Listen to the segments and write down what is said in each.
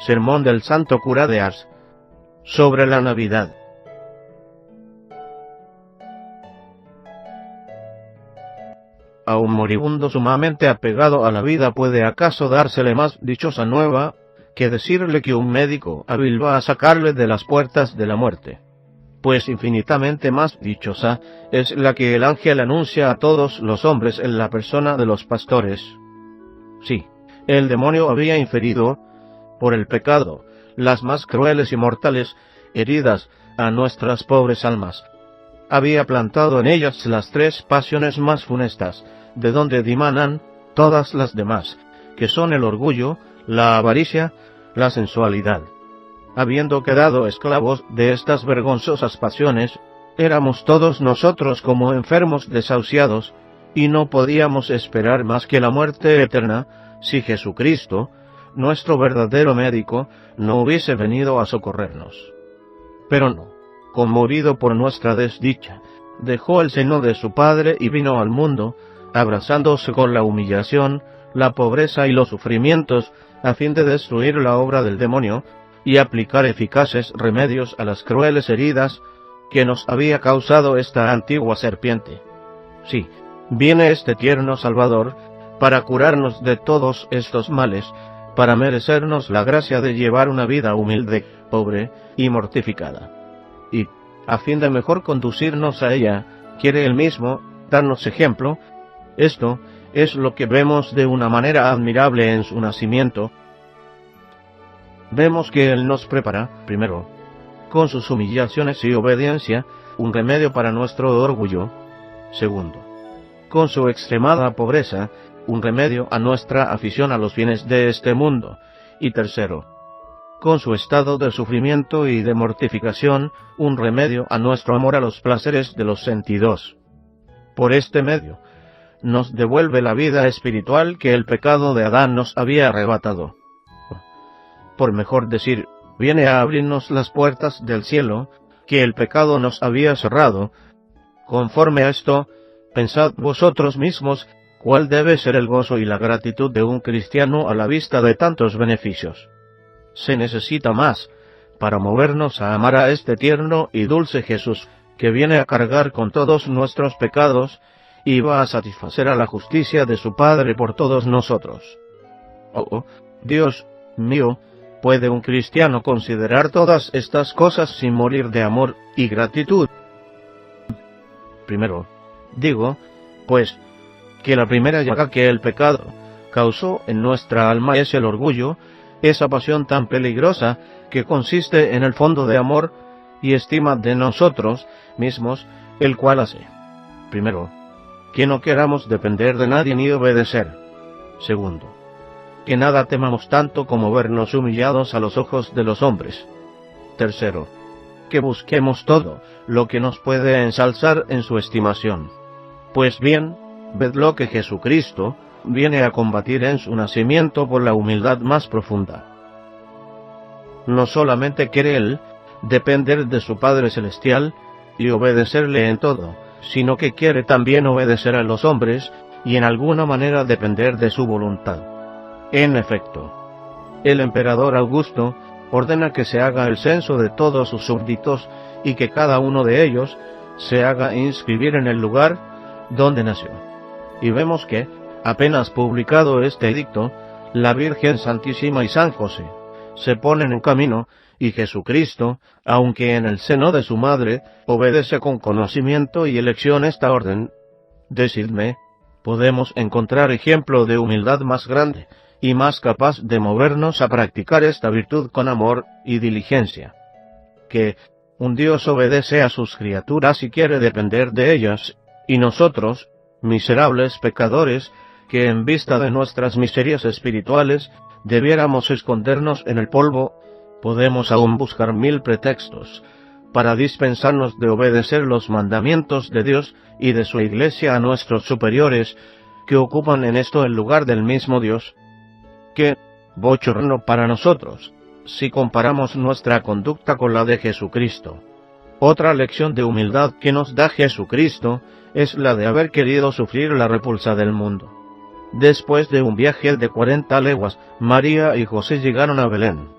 Sermón del Santo Cura de Ars sobre la Navidad. A un moribundo sumamente apegado a la vida puede acaso dársele más dichosa nueva que decirle que un médico hábil va a sacarle de las puertas de la muerte. Pues infinitamente más dichosa es la que el ángel anuncia a todos los hombres en la persona de los pastores. Sí, el demonio había inferido, por el pecado, las más crueles y mortales heridas a nuestras pobres almas. Había plantado en ellas las tres pasiones más funestas, de donde dimanan todas las demás, que son el orgullo, la avaricia, la sensualidad. Habiendo quedado esclavos de estas vergonzosas pasiones, éramos todos nosotros como enfermos desahuciados, y no podíamos esperar más que la muerte eterna, si Jesucristo, nuestro verdadero médico, no hubiese venido a socorrernos. Pero no, conmovido por nuestra desdicha, dejó el seno de su Padre y vino al mundo, abrazándose con la humillación, la pobreza y los sufrimientos, a fin de destruir la obra del demonio, y aplicar eficaces remedios a las crueles heridas que nos había causado esta antigua serpiente. Sí, viene este tierno Salvador para curarnos de todos estos males, para merecernos la gracia de llevar una vida humilde, pobre y mortificada. Y, a fin de mejor conducirnos a ella, quiere Él mismo darnos ejemplo. Esto es lo que vemos de una manera admirable en su nacimiento. Vemos que Él nos prepara, primero, con sus humillaciones y obediencia, un remedio para nuestro orgullo. Segundo, con su extremada pobreza, un remedio a nuestra afición a los bienes de este mundo. Y tercero, con su estado de sufrimiento y de mortificación, un remedio a nuestro amor a los placeres de los sentidos. Por este medio, nos devuelve la vida espiritual que el pecado de Adán nos había arrebatado. Por mejor decir, viene a abrirnos las puertas del cielo, que el pecado nos había cerrado. Conforme a esto, pensad vosotros mismos cuál debe ser el gozo y la gratitud de un cristiano a la vista de tantos beneficios. Se necesita más para movernos a amar a este tierno y dulce Jesús, que viene a cargar con todos nuestros pecados y va a satisfacer a la justicia de su Padre por todos nosotros. Oh, Dios mío, ¿puede un cristiano considerar todas estas cosas sin morir de amor y gratitud? Primero, digo, pues, que la primera llaga que el pecado causó en nuestra alma es el orgullo, esa pasión tan peligrosa que consiste en el fondo de amor y estima de nosotros mismos, el cual hace, primero, que no queramos depender de nadie ni obedecer. Segundo, que nada temamos tanto como vernos humillados a los ojos de los hombres. Tercero, que busquemos todo lo que nos puede ensalzar en su estimación. Pues bien, vedlo que Jesucristo viene a combatir en su nacimiento por la humildad más profunda. No solamente quiere Él depender de su Padre Celestial y obedecerle en todo, sino que quiere también obedecer a los hombres y en alguna manera depender de su voluntad. En efecto, el emperador Augusto ordena que se haga el censo de todos sus súbditos y que cada uno de ellos se haga inscribir en el lugar donde nació. Y vemos que, apenas publicado este edicto, la Virgen Santísima y San José se ponen en camino, y Jesucristo, aunque en el seno de su madre, obedece con conocimiento y elección esta orden. Decidme, ¿podemos encontrar ejemplo de humildad más grande y más capaz de movernos a practicar esta virtud con amor y diligencia? Que un Dios obedece a sus criaturas y quiere depender de ellas, y nosotros, miserables pecadores, que en vista de nuestras miserias espirituales debiéramos escondernos en el polvo, podemos aún buscar 1000 pretextos para dispensarnos de obedecer los mandamientos de Dios y de su Iglesia a nuestros superiores, que ocupan en esto el lugar del mismo Dios. Qué bochorno para nosotros, si comparamos nuestra conducta con la de Jesucristo. Otra lección de humildad que nos da Jesucristo es la de haber querido sufrir la repulsa del mundo. Después de un viaje de 40 leguas, María y José llegaron a Belén.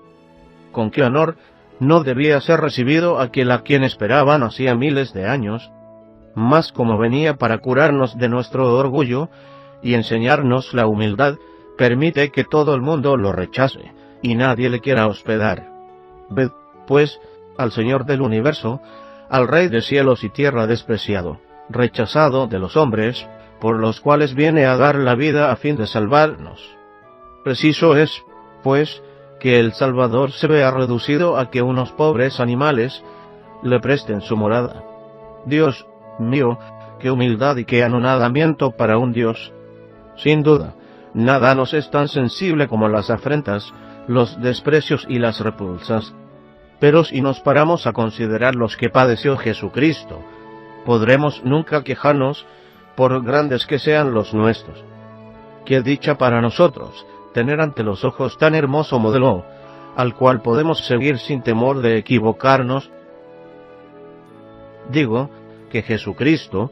con qué honor no debía ser recibido aquel a quien esperaban hacía miles de años, mas como venía para curarnos de nuestro orgullo y enseñarnos la humildad, permite que todo el mundo lo rechace, y nadie le quiera hospedar. Ved, pues, al Señor del universo, al Rey de cielos y tierra despreciado, rechazado de los hombres, por los cuales viene a dar la vida a fin de salvarnos. Preciso es, pues, que el Salvador se vea reducido a que unos pobres animales le presten su morada. Dios mío, qué humildad y qué anonadamiento para un Dios. Sin duda, nada nos es tan sensible como las afrentas, los desprecios y las repulsas. Pero si nos paramos a considerar los que padeció Jesucristo, podremos nunca quejarnos, por grandes que sean los nuestros. Qué dicha para nosotros tener ante los ojos tan hermoso modelo, al cual podemos seguir sin temor de equivocarnos. Digo que Jesucristo,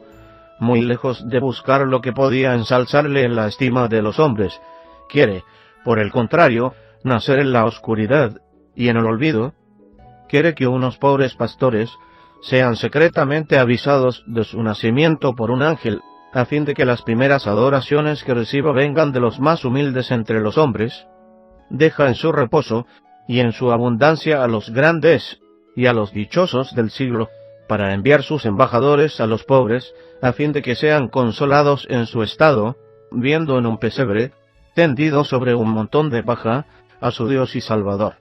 muy lejos de buscar lo que podía ensalzarle en la estima de los hombres, quiere, por el contrario, nacer en la oscuridad y en el olvido. Quiere que unos pobres pastores sean secretamente avisados de su nacimiento por un ángel, a fin de que las primeras adoraciones que reciba vengan de los más humildes entre los hombres. Deja en su reposo y en su abundancia a los grandes y a los dichosos del siglo, para enviar sus embajadores a los pobres, a fin de que sean consolados en su estado, viendo en un pesebre, tendido sobre un montón de paja, a su Dios y Salvador.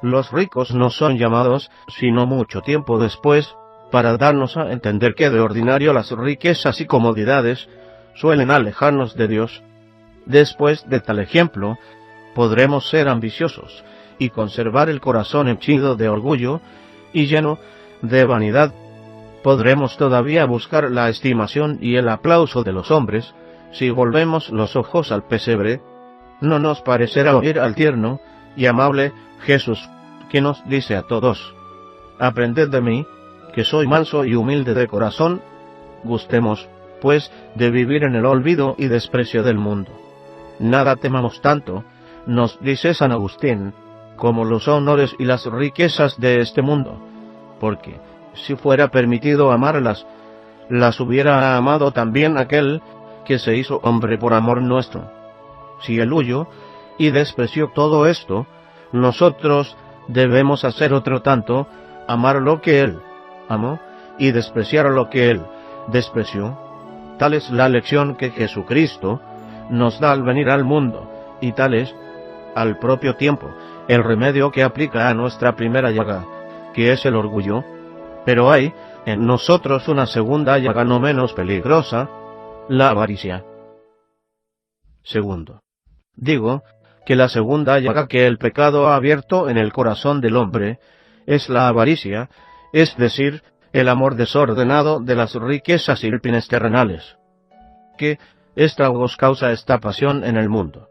Los ricos no son llamados, sino mucho tiempo después, para darnos a entender que de ordinario las riquezas y comodidades suelen alejarnos de Dios. Después de tal ejemplo, podremos ser ambiciosos y conservar el corazón henchido de orgullo y lleno de vanidad. Podremos todavía buscar la estimación y el aplauso de los hombres, si volvemos los ojos al pesebre. No nos parecerá oír al tierno y amable Jesús, que nos dice a todos: aprended de mí, que soy manso y humilde de corazón. Gustemos, pues, de vivir en el olvido y desprecio del mundo. Nada temamos tanto, nos dice San Agustín, como los honores y las riquezas de este mundo, porque, si fuera permitido amarlas, las hubiera amado también aquel que se hizo hombre por amor nuestro. Si él huyó y despreció todo esto, nosotros debemos hacer otro tanto, amar lo que él amó y despreciar lo que él despreció. Tal es la lección que Jesucristo nos da al venir al mundo, y tal es, al propio tiempo, el remedio que aplica a nuestra primera llaga, que es el orgullo. Pero hay en nosotros una segunda llaga no menos peligrosa, la avaricia. Segundo, digo que la segunda llaga que el pecado ha abierto en el corazón del hombre es la avaricia, es decir, el amor desordenado de las riquezas y bienes terrenales. ¿Qué estragos causa esta pasión en el mundo?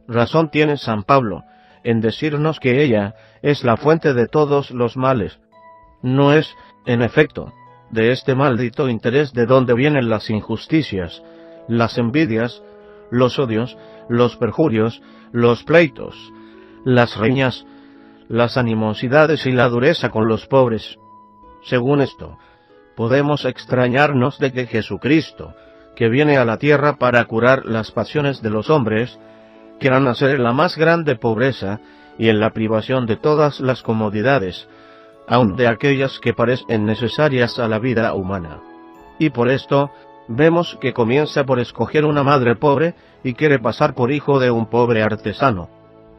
Razón tiene San Pablo en decirnos que ella es la fuente de todos los males. No es, en efecto, de este maldito interés de donde vienen las injusticias, las envidias, los odios, los perjurios, los pleitos, las riñas, las animosidades y la dureza con los pobres. Según esto, podemos extrañarnos de que Jesucristo, que viene a la tierra para curar las pasiones de los hombres, quiera nacer en la más grande pobreza y en la privación de todas las comodidades, aun de aquellas que parecen necesarias a la vida humana. Y por esto, vemos que comienza por escoger una madre pobre y quiere pasar por hijo de un pobre artesano.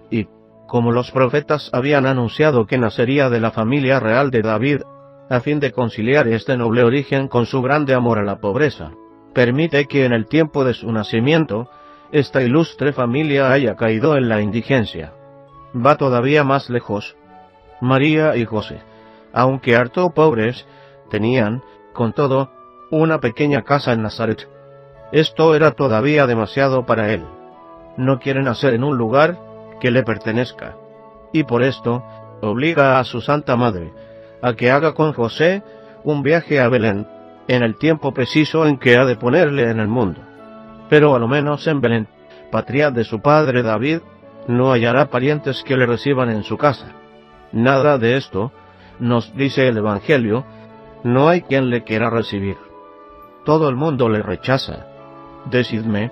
Y, como los profetas habían anunciado que nacería de la familia real de David, a fin de conciliar este noble origen con su grande amor a la pobreza, permite que en el tiempo de su nacimiento, esta ilustre familia haya caído en la indigencia. Va todavía más lejos. María y José, aunque harto pobres, tenían, con todo, una pequeña casa en Nazaret. Esto era todavía demasiado para él. No quiere nacer en un lugar que le pertenezca, y por esto obliga a su Santa Madre a que haga con José un viaje a Belén, en el tiempo preciso en que ha de ponerle en el mundo. Pero a lo menos en Belén, patria de su padre David, no hallará parientes que le reciban en su casa. Nada de esto, nos dice el Evangelio, no hay quien le quiera recibir. Todo el mundo le rechaza. Decidme,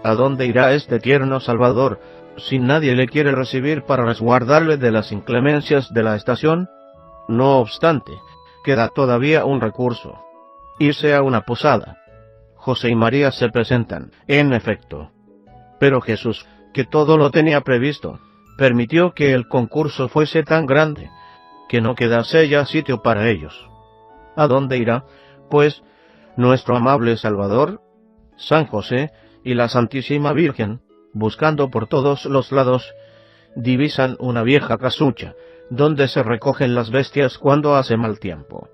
¿a dónde irá este tierno Salvador, si nadie le quiere recibir para resguardarle de las inclemencias de la estación? No obstante, queda todavía un recurso: irse a una posada. José y María se presentan, en efecto. Pero Jesús, que todo lo tenía previsto, permitió que el concurso fuese tan grande, que no quedase ya sitio para ellos. ¿A dónde irá, pues, nuestro amable Salvador? San José y la Santísima Virgen, buscando por todos los lados, divisan una vieja casucha, donde se recogen las bestias cuando hace mal tiempo.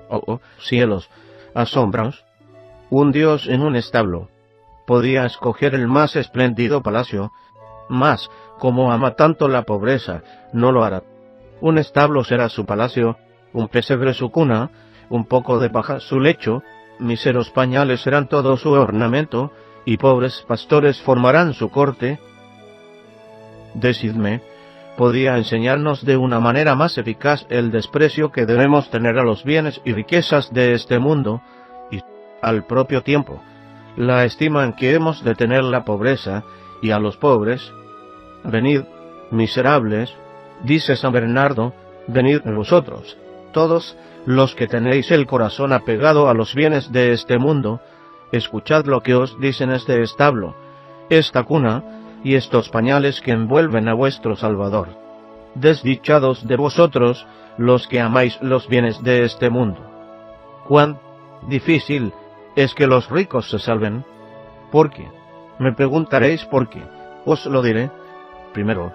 Oh, cielos, asombraos. Un Dios en un establo podía escoger el más espléndido palacio, mas, como ama tanto la pobreza, no lo hará. Un establo será su palacio, un pesebre su cuna, un poco de paja su lecho, míseros pañales serán todo su ornamento, y pobres pastores formarán su corte. Decidme, ¿podría enseñarnos de una manera más eficaz el desprecio que debemos tener a los bienes y riquezas de este mundo, y, al propio tiempo, la estima en que hemos de tener la pobreza y a los pobres? Venid, miserables, dice San Bernardo, venid vosotros, todos los que tenéis el corazón apegado a los bienes de este mundo, escuchad lo que os dicen este establo, esta cuna, y estos pañales que envuelven a vuestro Salvador. Desdichados de vosotros, los que amáis los bienes de este mundo. Cuán difícil es que los ricos se salven. ¿Por qué? Me preguntaréis por qué. Os lo diré. Primero,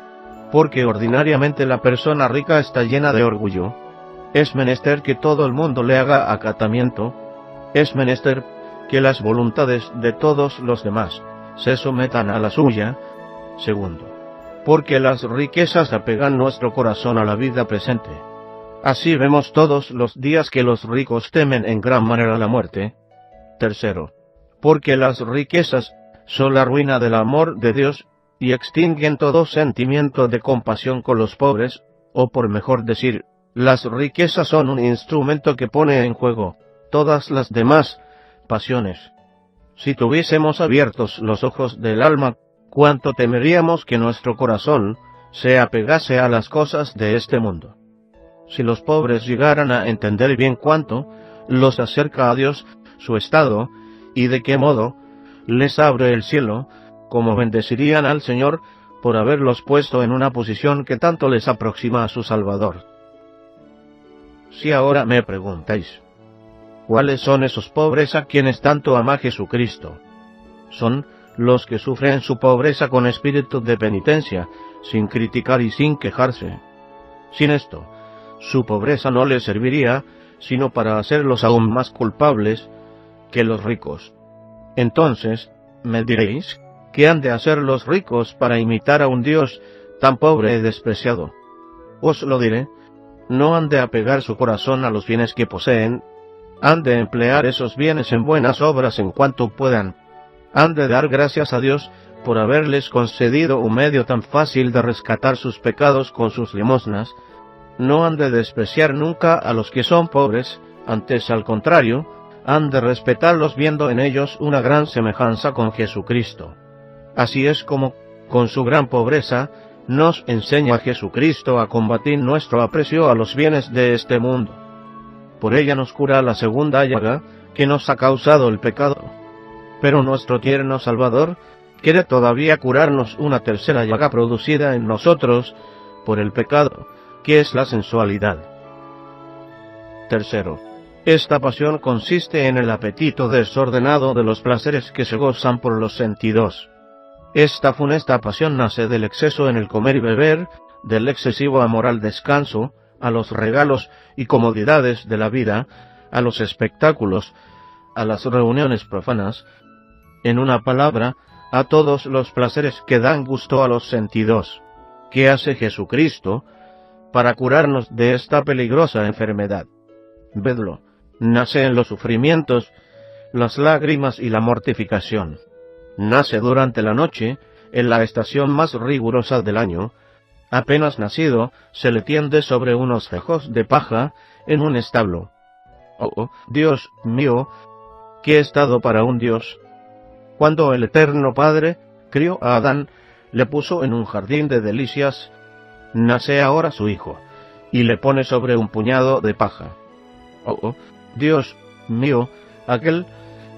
porque ordinariamente la persona rica está llena de orgullo. Es menester que todo el mundo le haga acatamiento. Es menester que las voluntades de todos los demás se sometan a la suya. Segundo, porque las riquezas apegan nuestro corazón a la vida presente. Así vemos todos los días que los ricos temen en gran manera la muerte. Tercero, porque las riquezas son la ruina del amor de Dios y extinguen todo sentimiento de compasión con los pobres, o por mejor decir, las riquezas son un instrumento que pone en juego todas las demás pasiones. Si tuviésemos abiertos los ojos del alma, cuánto temeríamos que nuestro corazón se apegase a las cosas de este mundo. Si los pobres llegaran a entender bien cuánto los acerca a Dios su estado, y de qué modo les abre el cielo, como bendecirían al Señor por haberlos puesto en una posición que tanto les aproxima a su Salvador. Si ahora me preguntáis, ¿cuáles son esos pobres a quienes tanto ama Jesucristo? Son los que sufren su pobreza con espíritu de penitencia, sin criticar y sin quejarse. Sin esto, su pobreza no les serviría, sino para hacerlos aún más culpables que los ricos. Entonces, me diréis, ¿qué han de hacer los ricos para imitar a un Dios tan pobre y despreciado? Os lo diré, no han de apegar su corazón a los bienes que poseen, han de emplear esos bienes en buenas obras en cuanto puedan, han de dar gracias a Dios por haberles concedido un medio tan fácil de rescatar sus pecados con sus limosnas, no han de despreciar nunca a los que son pobres, antes al contrario, han de respetarlos viendo en ellos una gran semejanza con Jesucristo. Así es como, con su gran pobreza, nos enseña a Jesucristo a combatir nuestro aprecio a los bienes de este mundo. Por ella nos cura la segunda llaga que nos ha causado el pecado. Pero nuestro tierno Salvador quiere todavía curarnos una tercera llaga producida en nosotros por el pecado, que es la sensualidad. Tercero, esta pasión consiste en el apetito desordenado de los placeres que se gozan por los sentidos. Esta funesta pasión nace del exceso en el comer y beber, del excesivo amor al descanso, a los regalos y comodidades de la vida, a los espectáculos, a las reuniones profanas, en una palabra, a todos los placeres que dan gusto a los sentidos. ¿Qué hace Jesucristo para curarnos de esta peligrosa enfermedad? Vedlo, nace en los sufrimientos, las lágrimas y la mortificación. Nace durante la noche, en la estación más rigurosa del año, apenas nacido, se le tiende sobre unos cejos de paja en un establo. Oh, Dios mío, ¿qué estado para un Dios! Cuando el Eterno Padre crió a Adán, le puso en un jardín de delicias, nace ahora su hijo, y le pone sobre un puñado de paja. Oh, Dios mío, aquel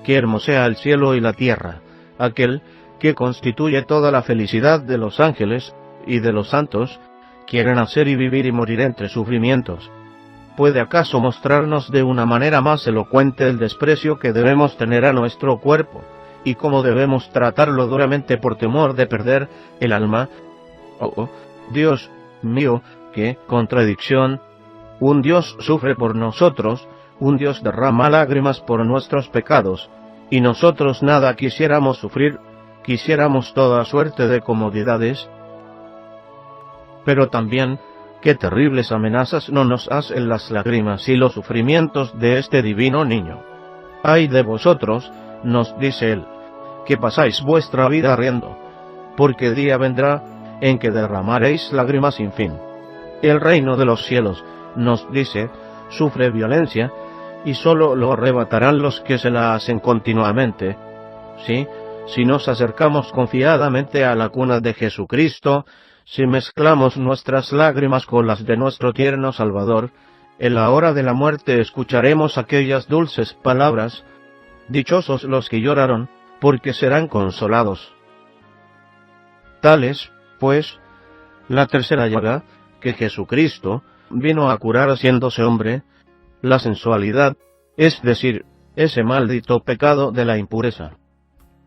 que hermosea el cielo y la tierra, aquel que constituye toda la felicidad de los ángeles y de los santos, quiere nacer y vivir y morir entre sufrimientos. ¿Puede acaso mostrarnos de una manera más elocuente el desprecio que debemos tener a nuestro cuerpo, y cómo debemos tratarlo duramente por temor de perder el alma? Oh, Dios mío, qué contradicción. Un Dios sufre por nosotros, un Dios derrama lágrimas por nuestros pecados, y nosotros nada quisiéramos sufrir, quisiéramos toda suerte de comodidades. Pero también, qué terribles amenazas no nos hacen las lágrimas y los sufrimientos de este divino niño. ¡Ay de vosotros!, nos dice él, que pasáis vuestra vida riendo, porque día vendrá en que derramaréis lágrimas sin fin. El reino de los cielos, nos dice, sufre violencia, y sólo lo arrebatarán los que se la hacen continuamente. Sí, si nos acercamos confiadamente a la cuna de Jesucristo, si mezclamos nuestras lágrimas con las de nuestro tierno Salvador, en la hora de la muerte escucharemos aquellas dulces palabras: dichosos los que lloraron, porque serán consolados. Tal es, pues, la tercera llaga, que Jesucristo vino a curar haciéndose hombre, la sensualidad, es decir, ese maldito pecado de la impureza.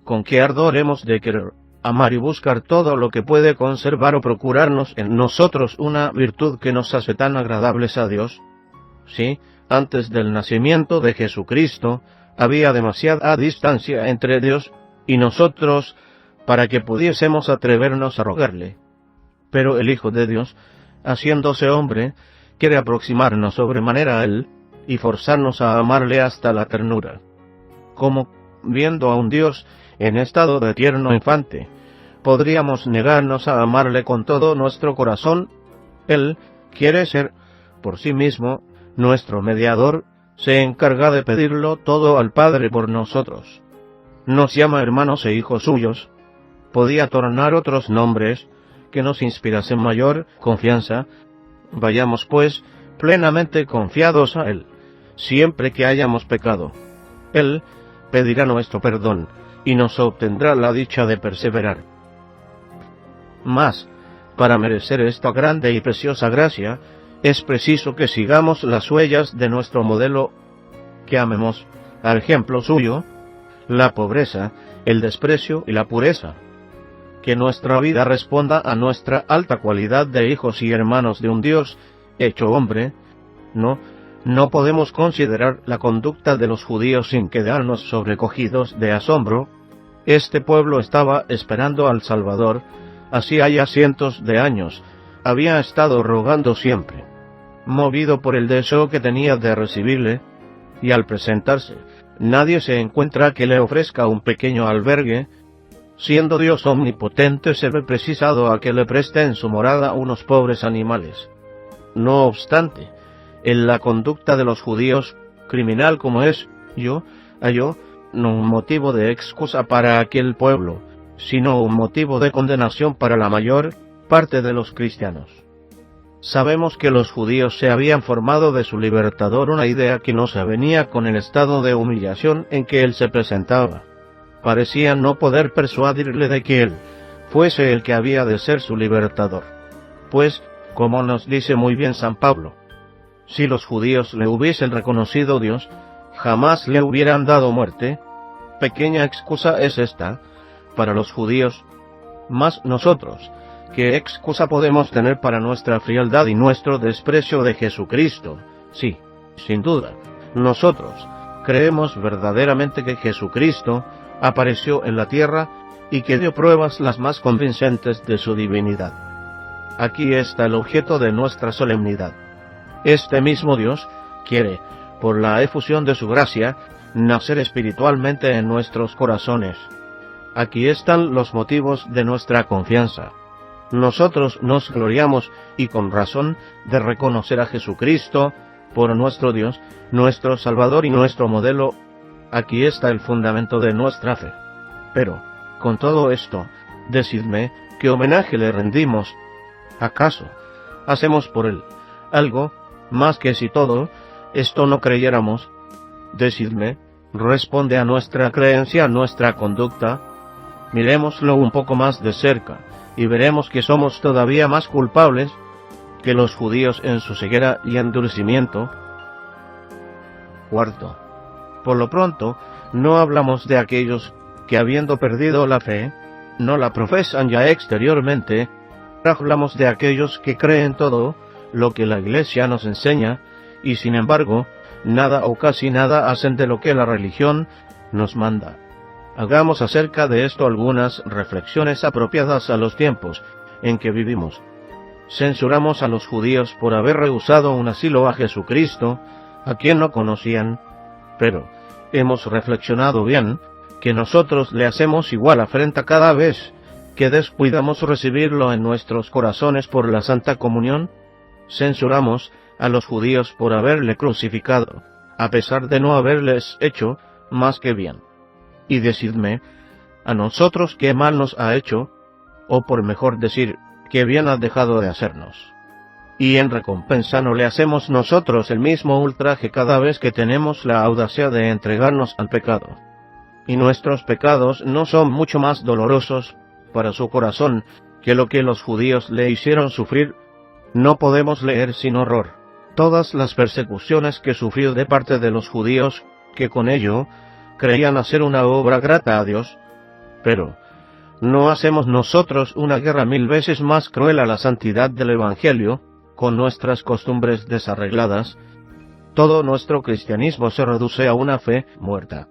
Con qué ardor hemos de querer amar y buscar todo lo que puede conservar o procurarnos en nosotros una virtud que nos hace tan agradables a Dios. Sí, antes del nacimiento de Jesucristo, había demasiada distancia entre Dios y nosotros para que pudiésemos atrevernos a rogarle. Pero el Hijo de Dios, haciéndose hombre, quiere aproximarnos sobremanera a Él y forzarnos a amarle hasta la ternura. Como, viendo a un Dios en estado de tierno infante, podríamos negarnos a amarle con todo nuestro corazón. Él quiere ser, por sí mismo, nuestro mediador, se encarga de pedirlo todo al Padre por nosotros. Nos llama hermanos e hijos suyos. Podía tornar otros nombres que nos inspirasen mayor confianza. Vayamos pues plenamente confiados a Él, siempre que hayamos pecado. Él pedirá nuestro perdón y nos obtendrá la dicha de perseverar. Mas, para merecer esta grande y preciosa gracia, es preciso que sigamos las huellas de nuestro modelo, que amemos, al ejemplo suyo, la pobreza, el desprecio y la pureza. Que nuestra vida responda a nuestra alta cualidad de hijos y hermanos de un Dios hecho hombre. No podemos considerar la conducta de los judíos sin quedarnos sobrecogidos de asombro. Este pueblo estaba esperando al Salvador, hacía ya cientos de años, había estado rogando siempre, movido por el deseo que tenía de recibirle, y al presentarse, nadie se encuentra que le ofrezca un pequeño albergue. Siendo Dios omnipotente, se ve precisado a que le preste en su morada unos pobres animales. No obstante, en la conducta de los judíos, criminal como es, halló no un motivo de excusa para aquel pueblo, sino un motivo de condenación para la mayor parte de los cristianos. Sabemos que los judíos se habían formado de su libertador una idea que no se avenía con el estado de humillación en que él se presentaba. Parecían no poder persuadirle de que él fuese el que había de ser su libertador. Pues, como nos dice muy bien San Pablo, si los judíos le hubiesen reconocido Dios, jamás le hubieran dado muerte. Pequeña excusa es esta para los judíos, mas nosotros, ¿qué excusa podemos tener para nuestra frialdad y nuestro desprecio de Jesucristo? Sí, sin duda, nosotros creemos verdaderamente que Jesucristo apareció en la tierra y que dio pruebas las más convincentes de su divinidad. Aquí está el objeto de nuestra solemnidad. Este mismo Dios quiere, por la efusión de su gracia, nacer espiritualmente en nuestros corazones. Aquí están los motivos de nuestra confianza. nosotros nos gloriamos, y con razón, de reconocer a Jesucristo por nuestro Dios, nuestro Salvador y nuestro modelo. Aquí está el fundamento de nuestra fe. Pero, con todo esto, decidme, ¿qué homenaje le rendimos? ¿Acaso hacemos por él algo más que si todo esto no creyéramos? Decidme, ¿responde a nuestra creencia, a nuestra conducta? Miremoslo un poco más de cerca, y veremos que somos todavía más culpables que los judíos en su ceguera y endurecimiento. Cuarto, por lo pronto, no hablamos de aquellos que, habiendo perdido la fe, no la profesan ya exteriormente. Hablamos de aquellos que creen todo lo que la Iglesia nos enseña, y sin embargo, nada o casi nada hacen de lo que la religión nos manda. Hagamos acerca de esto algunas reflexiones apropiadas a los tiempos en que vivimos. Censuramos a los judíos por haber rehusado un asilo a Jesucristo, a quien no conocían, pero hemos reflexionado bien que nosotros le hacemos igual afrenta cada vez que descuidamos recibirlo en nuestros corazones por la Santa Comunión. Censuramos a los judíos por haberle crucificado, a pesar de no haberles hecho más que bien. Y decidme, a nosotros qué mal nos ha hecho, o por mejor decir, qué bien ha dejado de hacernos. Y en recompensa no le hacemos nosotros el mismo ultraje cada vez que tenemos la audacia de entregarnos al pecado. Y nuestros pecados no son mucho más dolorosos para su corazón que lo que los judíos le hicieron sufrir. No podemos leer sin horror todas las persecuciones que sufrió de parte de los judíos, que con ello creían hacer una obra grata a Dios. Pero ¿no hacemos nosotros una guerra 1000 veces más cruel a la santidad del Evangelio, con nuestras costumbres desarregladas? Todo nuestro cristianismo se reduce a una fe muerta.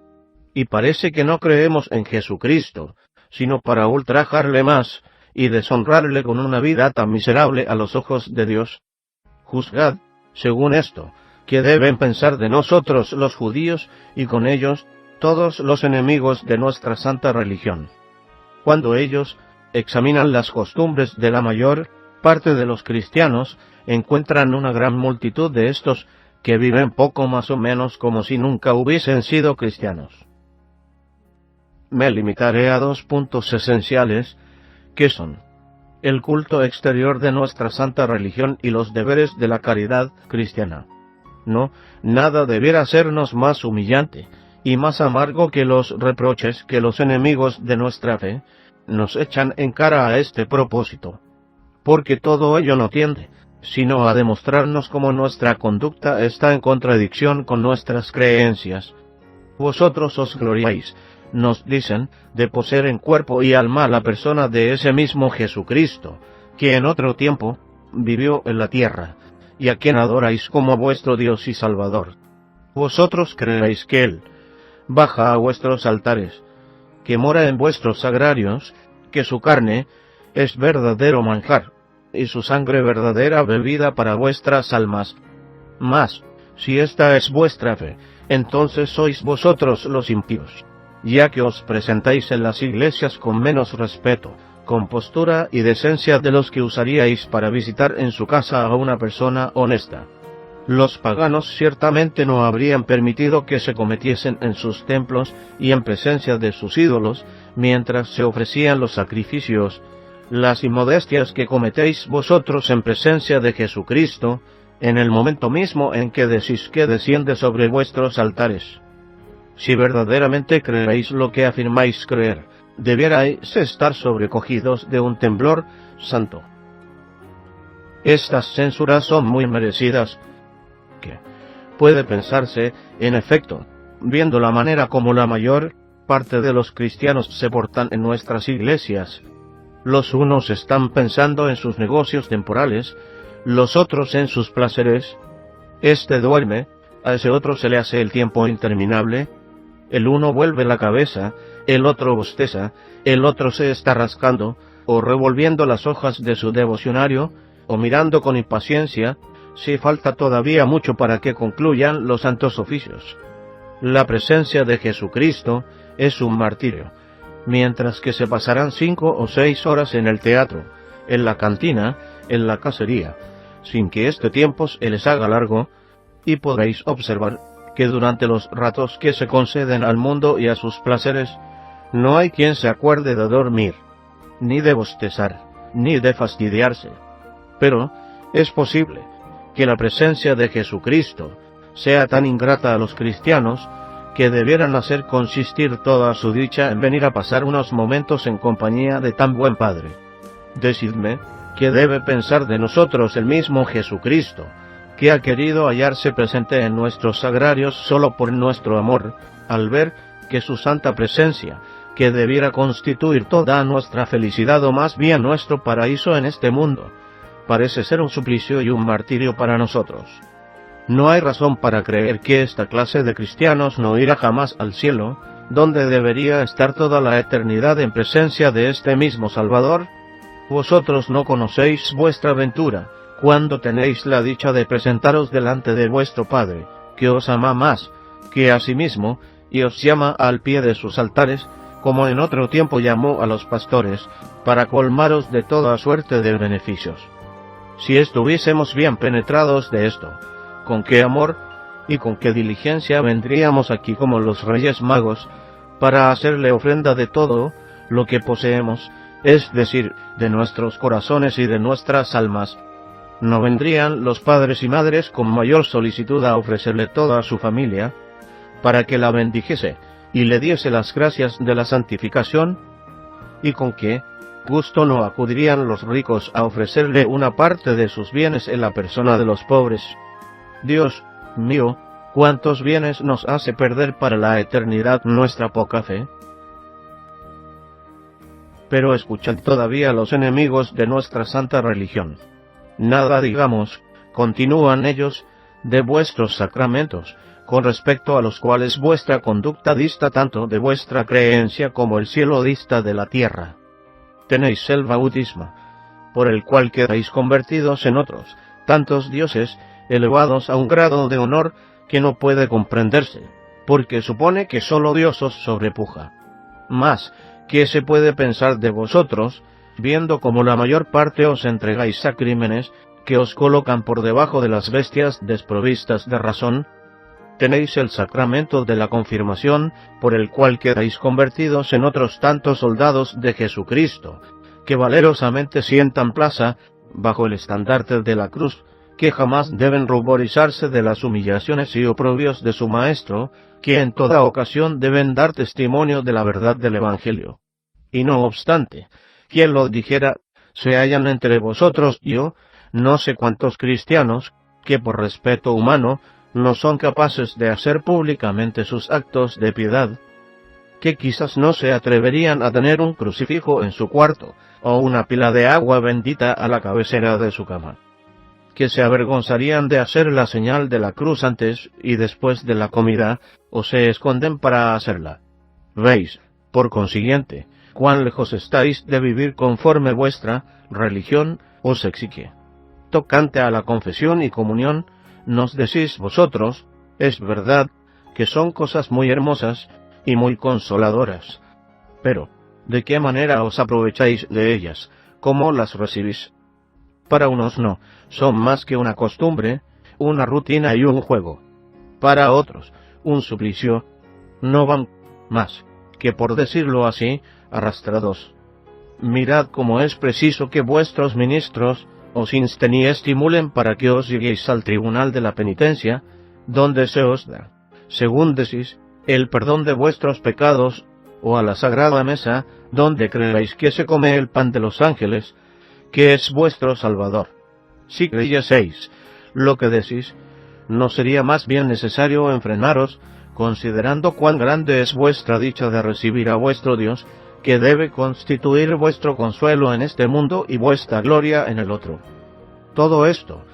Y parece que no creemos en Jesucristo, sino para ultrajarle más y deshonrarle con una vida tan miserable a los ojos de Dios. Juzgad, según esto, qué deben pensar de nosotros los judíos, y con ellos todos los enemigos de nuestra santa religión, cuando ellos examinan las costumbres de la mayor parte de los cristianos, encuentran una gran multitud de estos que viven poco más o menos como si nunca hubiesen sido cristianos. Me limitaré a 2 puntos esenciales, que son el culto exterior de nuestra santa religión y los deberes de la caridad cristiana. No, nada debiera hacernos más humillante y más amargo que los reproches que los enemigos de nuestra fe nos echan en cara a este propósito, porque todo ello no tiende sino a demostrarnos cómo nuestra conducta está en contradicción con nuestras creencias. Vosotros os gloriáis, nos dicen, de poseer en cuerpo y alma la persona de ese mismo Jesucristo, que en otro tiempo vivió en la tierra, y a quien adoráis como vuestro Dios y Salvador. Vosotros creéis que Él baja a vuestros altares, que mora en vuestros sagrarios, que su carne es verdadero manjar, y su sangre verdadera bebida para vuestras almas. Mas, si esta es vuestra fe, entonces sois vosotros los impíos, ya que os presentáis en las iglesias con menos respeto, compostura y decencia de los que usaríais para visitar en su casa a una persona honesta. Los paganos ciertamente no habrían permitido que se cometiesen en sus templos y en presencia de sus ídolos, mientras se ofrecían los sacrificios, las inmodestias que cometéis vosotros en presencia de Jesucristo, en el momento mismo en que decís que desciende sobre vuestros altares. Si verdaderamente creéis lo que afirmáis creer, debierais estar sobrecogidos de un temblor santo. Estas censuras son muy merecidas, que puede pensarse, en efecto, viendo la manera como la mayor parte de los cristianos se portan en nuestras iglesias. Los unos están pensando en sus negocios temporales, los otros en sus placeres. Este duerme, a ese otro se le hace el tiempo interminable. El uno vuelve la cabeza, el otro bosteza, el otro se está rascando, o revolviendo las hojas de su devocionario, o mirando con impaciencia, si falta todavía mucho para que concluyan los santos oficios. La presencia de Jesucristo es un martirio, mientras que se pasarán 5 o 6 horas en el teatro, en la cantina, en la cacería, sin que este tiempo se les haga largo, y podréis observar que durante los ratos que se conceden al mundo y a sus placeres, no hay quien se acuerde de dormir, ni de bostezar, ni de fastidiarse. Pero es posible que la presencia de Jesucristo sea tan ingrata a los cristianos que debieran hacer consistir toda su dicha en venir a pasar unos momentos en compañía de tan buen Padre. Decidme, ¿qué debe pensar de nosotros el mismo Jesucristo, que ha querido hallarse presente en nuestros sagrarios solo por nuestro amor, al ver que su santa presencia, que debiera constituir toda nuestra felicidad o más bien nuestro paraíso en este mundo, parece ser un suplicio y un martirio para nosotros? No hay razón para creer que esta clase de cristianos no irá jamás al cielo, donde debería estar toda la eternidad en presencia de este mismo Salvador. Vosotros no conocéis vuestra ventura, cuando tenéis la dicha de presentaros delante de vuestro Padre, que os ama más que a sí mismo, y os llama al pie de sus altares, como en otro tiempo llamó a los pastores, para colmaros de toda suerte de beneficios. Si estuviésemos bien penetrados de esto, con qué amor y con qué diligencia vendríamos aquí como los Reyes Magos, para hacerle ofrenda de todo lo que poseemos, es decir, de nuestros corazones y de nuestras almas. ¿No vendrían los padres y madres con mayor solicitud a ofrecerle toda a su familia, para que la bendijese y le diese las gracias de la santificación? ¿Y con qué gusto no acudirían los ricos a ofrecerle una parte de sus bienes en la persona de los pobres? Dios mío, ¿cuántos bienes nos hace perder para la eternidad nuestra poca fe? Pero escuchad todavía los enemigos de nuestra santa religión. Nada digamos, continúan ellos, de vuestros sacramentos, con respecto a los cuales vuestra conducta dista tanto de vuestra creencia como el cielo dista de la tierra. Tenéis el bautismo, por el cual quedáis convertidos en otros tantos dioses, elevados a un grado de honor que no puede comprenderse, porque supone que solo Dios os sobrepuja. Mas, ¿qué se puede pensar de vosotros, viendo como la mayor parte os entregáis a crímenes que os colocan por debajo de las bestias desprovistas de razón? Tenéis el sacramento de la confirmación, por el cual quedáis convertidos en otros tantos soldados de Jesucristo, que valerosamente sientan plaza bajo el estandarte de la cruz, que jamás deben ruborizarse de las humillaciones y oprobios de su Maestro, que en toda ocasión deben dar testimonio de la verdad del Evangelio. Y no obstante, quien lo dijera, se hallan entre vosotros no sé cuántos cristianos, que por respeto humano, no son capaces de hacer públicamente sus actos de piedad, que quizás no se atreverían a tener un crucifijo en su cuarto, o una pila de agua bendita a la cabecera de su cama, que se avergonzarían de hacer la señal de la cruz antes y después de la comida, o se esconden para hacerla. Veis, por consiguiente, cuán lejos estáis de vivir conforme vuestra religión os exige. Tocante a la confesión y comunión, nos decís vosotros, es verdad, que son cosas muy hermosas y muy consoladoras. Pero, ¿de qué manera os aprovecháis de ellas? ¿Cómo las recibís? Para unos no, son más que una costumbre, una rutina y un juego. Para otros, un suplicio. No van más que, por decirlo así, arrastrados. Mirad cómo es preciso que vuestros ministros os insten y estimulen para que os lleguéis al tribunal de la penitencia, donde se os da, según decís, el perdón de vuestros pecados, o a la sagrada mesa, donde creéis que se come el pan de los ángeles, que es vuestro Salvador. Si creyeseis lo que decís, ¿no sería más bien necesario enfrenaros, considerando cuán grande es vuestra dicha de recibir a vuestro Dios, que debe constituir vuestro consuelo en este mundo y vuestra gloria en el otro? Todo esto,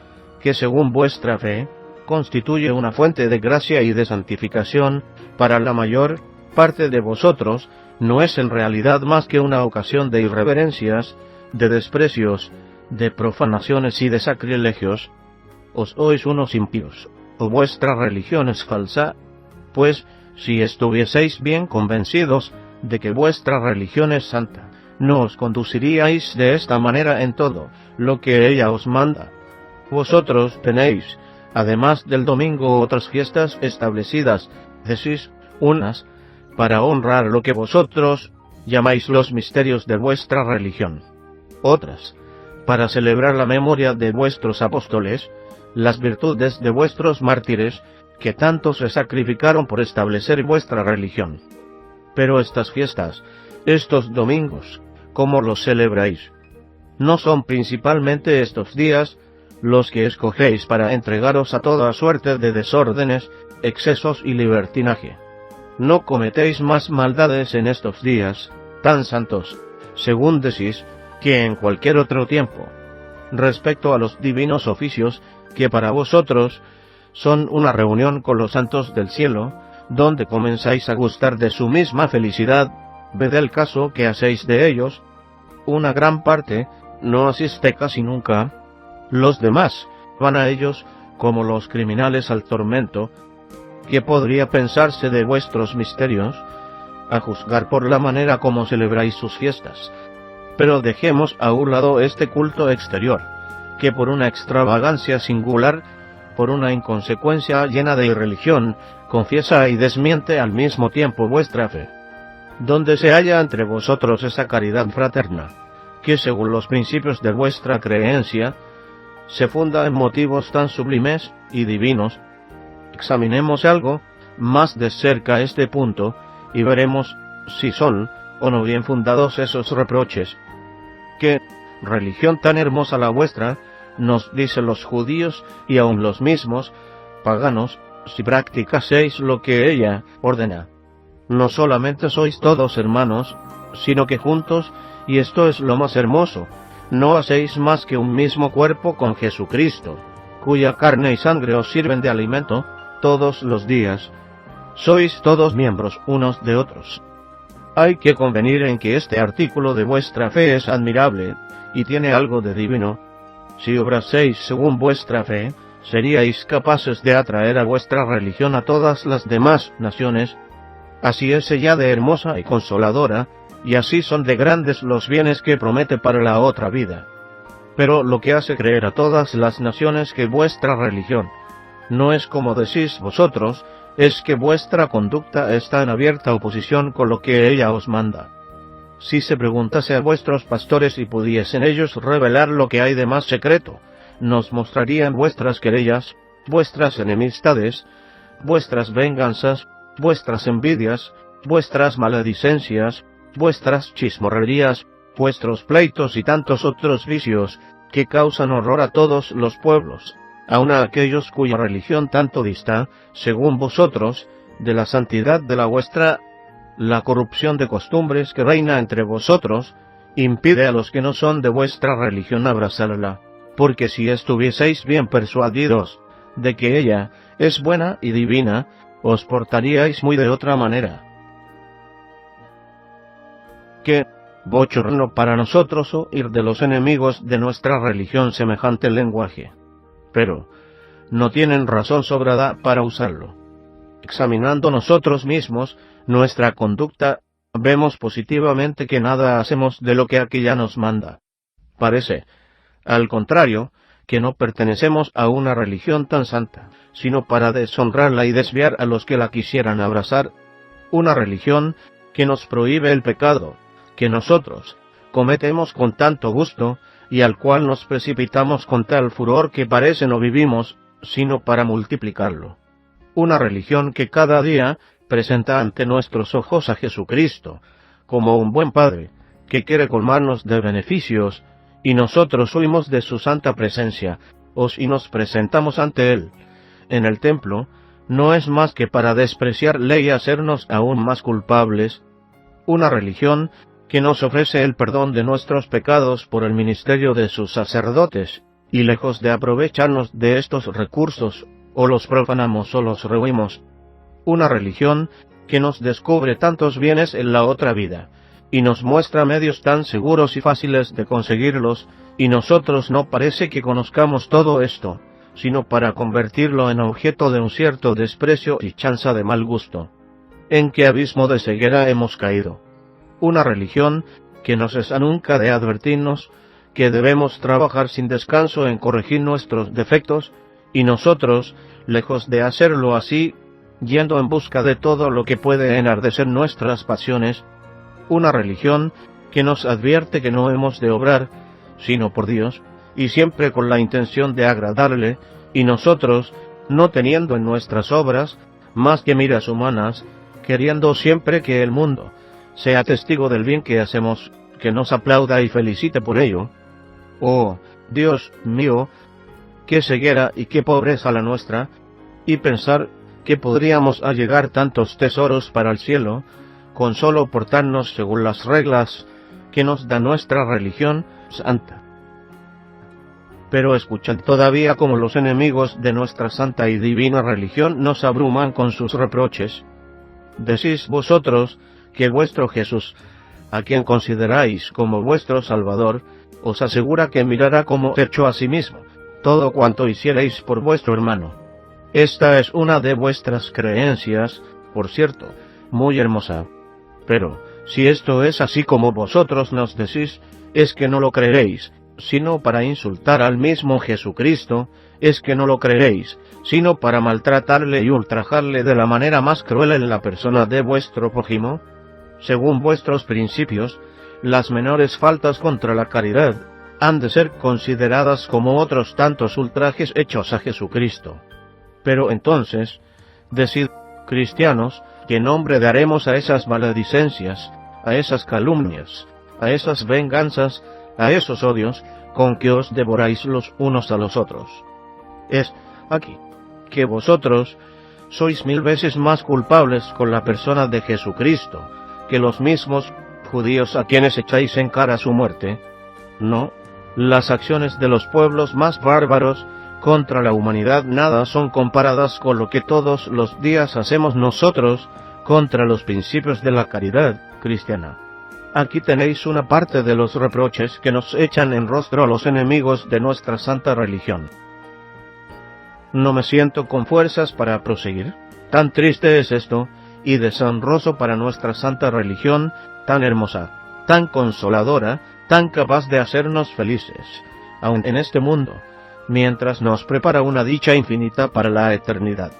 que según vuestra fe, constituye una fuente de gracia y de santificación para la mayor parte de vosotros, no es en realidad más que una ocasión de irreverencias, de desprecios, de profanaciones y de sacrilegios. Os oís unos impíos, o vuestra religión es falsa, pues, si estuvieseis bien convencidos de que vuestra religión es santa, no os conduciríais de esta manera en todo lo que ella os manda. Vosotros tenéis, además del domingo, otras fiestas establecidas, decís, unas, para honrar lo que vosotros llamáis los misterios de vuestra religión, otras, para celebrar la memoria de vuestros apóstoles, las virtudes de vuestros mártires, que tanto se sacrificaron por establecer vuestra religión. Pero estas fiestas, estos domingos, ¿cómo los celebráis? ¿No son principalmente estos días los que escogéis para entregaros a toda suerte de desórdenes, excesos y libertinaje? ¿No cometéis más maldades en estos días, tan santos, según decís, que en cualquier otro tiempo, respecto a los divinos oficios que para vosotros son una reunión con los santos del cielo, donde comenzáis a gustar de su misma felicidad? Ved el caso que hacéis de ellos. Una gran parte no asiste casi nunca. Los demás van a ellos como los criminales al tormento. ¿Qué podría pensarse de vuestros misterios, a juzgar por la manera como celebráis sus fiestas? Pero dejemos a un lado este culto exterior, que por una extravagancia singular, por una inconsecuencia llena de irreligión, confiesa y desmiente al mismo tiempo vuestra fe. Donde se halla entre vosotros esa caridad fraterna, que según los principios de vuestra creencia, se funda en motivos tan sublimes y divinos. Examinemos algo más de cerca este punto, y veremos si son o no bien fundados esos reproches. ¿Qué religión tan hermosa la vuestra?, nos dicen los judíos y aun los mismos paganos, si practicaseis lo que ella ordena. No solamente sois todos hermanos, sino que juntos, y esto es lo más hermoso, no hacéis más que un mismo cuerpo con Jesucristo, cuya carne y sangre os sirven de alimento todos los días. Sois todos miembros unos de otros. Hay que convenir en que este artículo de vuestra fe es admirable, y tiene algo de divino. Si obraseis según vuestra fe, seríais capaces de atraer a vuestra religión a todas las demás naciones. Así es ella de hermosa y consoladora, y así son de grandes los bienes que promete para la otra vida. Pero lo que hace creer a todas las naciones que vuestra religión no es como decís vosotros, es que vuestra conducta está en abierta oposición con lo que ella os manda. Si se preguntase a vuestros pastores y pudiesen ellos revelar lo que hay de más secreto, nos mostrarían vuestras querellas, vuestras enemistades, vuestras venganzas, vuestras envidias, vuestras maledicencias, vuestras chismorrerías, vuestros pleitos y tantos otros vicios que causan horror a todos los pueblos, aun a aquellos cuya religión tanto dista, según vosotros, de la santidad de la vuestra. La corrupción de costumbres que reina entre vosotros impide a los que no son de vuestra religión abrazarla, porque si estuvieseis bien persuadidos de que ella es buena y divina, os portaríais muy de otra manera. Qué bochorno para nosotros oír de los enemigos de nuestra religión semejante lenguaje. Pero no tienen razón sobrada para usarlo. Examinando nosotros mismos nuestra conducta, vemos positivamente que nada hacemos de lo que aquella nos manda. Parece, al contrario, que no pertenecemos a una religión tan santa, sino para deshonrarla y desviar a los que la quisieran abrazar, una religión que nos prohíbe el pecado, que nosotros cometemos con tanto gusto, y al cual nos precipitamos con tal furor que parece no vivimos, sino para multiplicarlo. Una religión que cada día presenta ante nuestros ojos a Jesucristo, como un buen Padre, que quiere colmarnos de beneficios, y nosotros huimos de su santa presencia, y nos presentamos ante Él. En el templo, no es más que para despreciarle y hacernos aún más culpables. Una religión que nos ofrece el perdón de nuestros pecados por el ministerio de sus sacerdotes, y lejos de aprovecharnos de estos recursos, o los profanamos o los rehuimos. Una religión que nos descubre tantos bienes en la otra vida, y nos muestra medios tan seguros y fáciles de conseguirlos, y nosotros no parece que conozcamos todo esto, sino para convertirlo en objeto de un cierto desprecio y chanza de mal gusto. ¿En qué abismo de ceguera hemos caído? Una religión que no cesa nunca de advertirnos que debemos trabajar sin descanso en corregir nuestros defectos, y nosotros, lejos de hacerlo así, yendo en busca de todo lo que puede enardecer nuestras pasiones, una religión que nos advierte que no hemos de obrar, sino por Dios, y siempre con la intención de agradarle, y nosotros, no teniendo en nuestras obras más que miras humanas, queriendo siempre que el mundo sea testigo del bien que hacemos, que nos aplauda y felicite por ello. Oh, Dios mío, qué ceguera y qué pobreza la nuestra, y pensar que podríamos allegar tantos tesoros para el cielo, con solo portarnos según las reglas que nos da nuestra religión santa. Pero escuchad todavía cómo los enemigos de nuestra santa y divina religión nos abruman con sus reproches. Decís vosotros que vuestro Jesús, a quien consideráis como vuestro Salvador, os asegura que mirará como hecho a sí mismo todo cuanto hicierais por vuestro hermano. Esta es una de vuestras creencias, por cierto, muy hermosa. Pero, si esto es así como vosotros nos decís, es que no lo creeréis, sino para insultar al mismo Jesucristo, es que no lo creeréis, sino para maltratarle y ultrajarle de la manera más cruel en la persona de vuestro prójimo. Según vuestros principios, las menores faltas contra la caridad han de ser consideradas como otros tantos ultrajes hechos a Jesucristo. Pero entonces, decid, cristianos, ¿qué nombre daremos a esas maledicencias, a esas calumnias, a esas venganzas, a esos odios, con que os devoráis los unos a los otros? Es aquí que vosotros sois 1000 veces más culpables con la persona de Jesucristo que los mismos judíos a quienes echáis en cara su muerte. No, las acciones de los pueblos más bárbaros contra la humanidad nada son comparadas con lo que todos los días hacemos nosotros contra los principios de la caridad cristiana. Aquí tenéis una parte de los reproches que nos echan en rostro los enemigos de nuestra santa religión. No me siento con fuerzas para proseguir. Tan triste es esto, y deshonroso para nuestra santa religión, tan hermosa, tan consoladora, tan capaz de hacernos felices, aun en este mundo, mientras nos prepara una dicha infinita para la eternidad.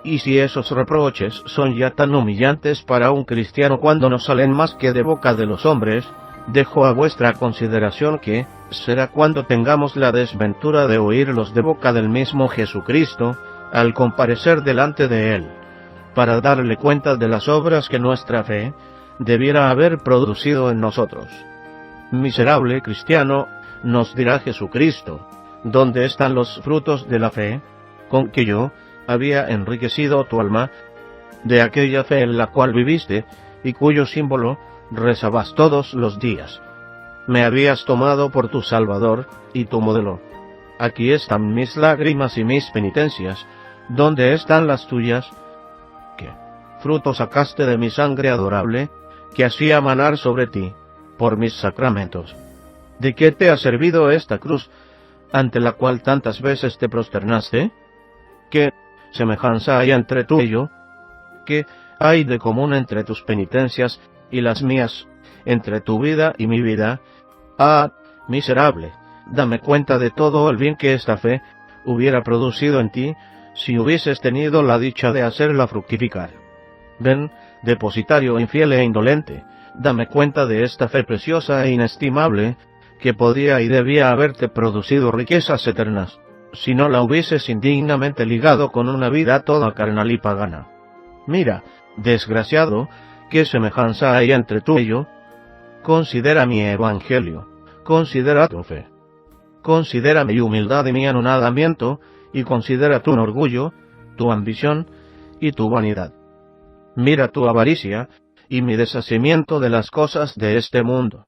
Y si esos reproches son ya tan humillantes para un cristiano cuando no salen más que de boca de los hombres, dejo a vuestra consideración que será cuando tengamos la desventura de oírlos de boca del mismo Jesucristo, al comparecer delante de Él, para darle cuenta de las obras que nuestra fe debiera haber producido en nosotros. Miserable cristiano, nos dirá Jesucristo, ¿dónde están los frutos de la fe, con que yo había enriquecido tu alma, de aquella fe en la cual viviste, y cuyo símbolo rezabas todos los días? Me habías tomado por tu Salvador y tu modelo. Aquí están mis lágrimas y mis penitencias, ¿dónde están las tuyas? ¿Qué fruto sacaste de mi sangre adorable, que hacía manar sobre ti, por mis sacramentos? ¿De qué te ha servido esta cruz, ante la cual tantas veces te prosternaste? ¿Qué semejanza hay entre tú y yo? ¿Qué hay de común entre tus penitencias y las mías, entre tu vida y mi vida? Ah, miserable, dame cuenta de todo el bien que esta fe hubiera producido en ti, si hubieses tenido la dicha de hacerla fructificar. Ven, depositario infiel e indolente, dame cuenta de esta fe preciosa e inestimable, que podía y debía haberte producido riquezas eternas, si no la hubieses indignamente ligado con una vida toda carnal y pagana. Mira, desgraciado, qué semejanza hay entre tú y yo. Considera mi evangelio, considera tu fe, considera mi humildad y mi anonadamiento, y considera tu orgullo, tu ambición y tu vanidad. Mira tu avaricia y mi deshacimiento de las cosas de este mundo.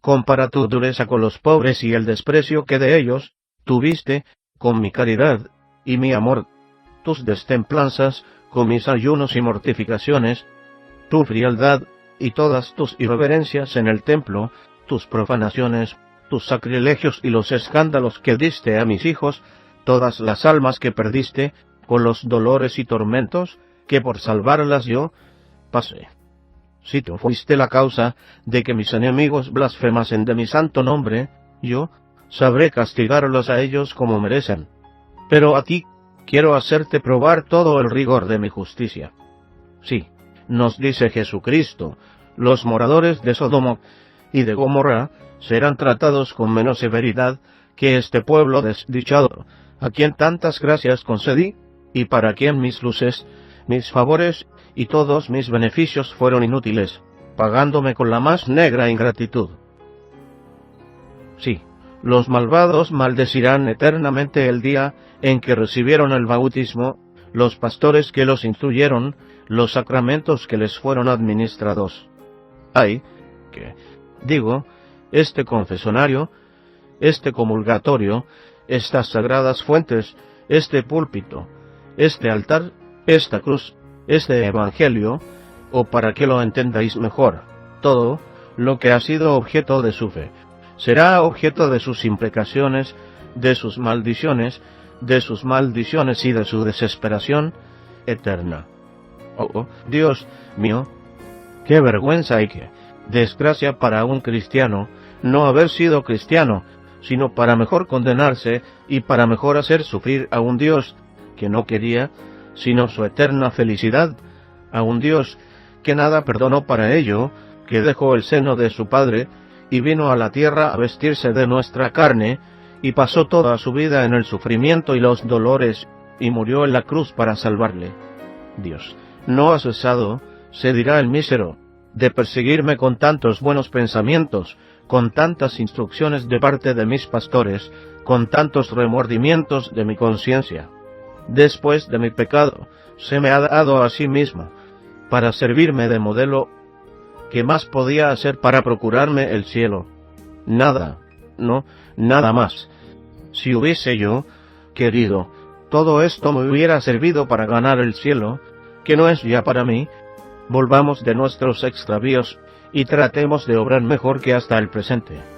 Compara tu dureza con los pobres y el desprecio que de ellos tuviste con mi caridad y mi amor, tus destemplanzas con mis ayunos y mortificaciones, tu frialdad y todas tus irreverencias en el templo, tus profanaciones, tus sacrilegios y los escándalos que diste a mis hijos, todas las almas que perdiste con los dolores y tormentos que por salvarlas yo pasé. Si tú fuiste la causa de que mis enemigos blasfemasen de mi santo nombre, yo sabré castigarlos a ellos como merecen. Pero a ti quiero hacerte probar todo el rigor de mi justicia. Sí, nos dice Jesucristo, los moradores de Sodoma y de Gomorra serán tratados con menos severidad que este pueblo desdichado, a quien tantas gracias concedí, y para quien mis luces, mis favores y todos mis beneficios fueron inútiles, pagándome con la más negra ingratitud. Sí, los malvados maldecirán eternamente el día en que recibieron el bautismo, los pastores que los instruyeron, los sacramentos que les fueron administrados. Ay, que, digo, este confesonario, este comulgatorio, estas sagradas fuentes, este púlpito, este altar, esta cruz, este evangelio, o para que lo entendáis mejor, todo lo que ha sido objeto de su fe, será objeto de sus imprecaciones, de sus maldiciones y de su desesperación eterna. Oh, Dios mío, qué vergüenza y qué desgracia para un cristiano no haber sido cristiano, sino para mejor condenarse y para mejor hacer sufrir a un Dios que no quería sino su eterna felicidad, a un Dios que nada perdonó para ello, que dejó el seno de su Padre y vino a la tierra a vestirse de nuestra carne, y pasó toda su vida en el sufrimiento y los dolores, y murió en la cruz para salvarle. Dios no ha cesado, se dirá el mísero, de perseguirme con tantos buenos pensamientos, con tantas instrucciones de parte de mis pastores, con tantos remordimientos de mi conciencia. Después de mi pecado, se me ha dado a sí mismo, para servirme de modelo. ¿Qué más podía hacer para procurarme el cielo? Nada, no, nada más. Si hubiese yo querido, todo esto me hubiera servido para ganar el cielo, que no es ya para mí. Volvamos de nuestros extravíos y tratemos de obrar mejor que hasta el presente.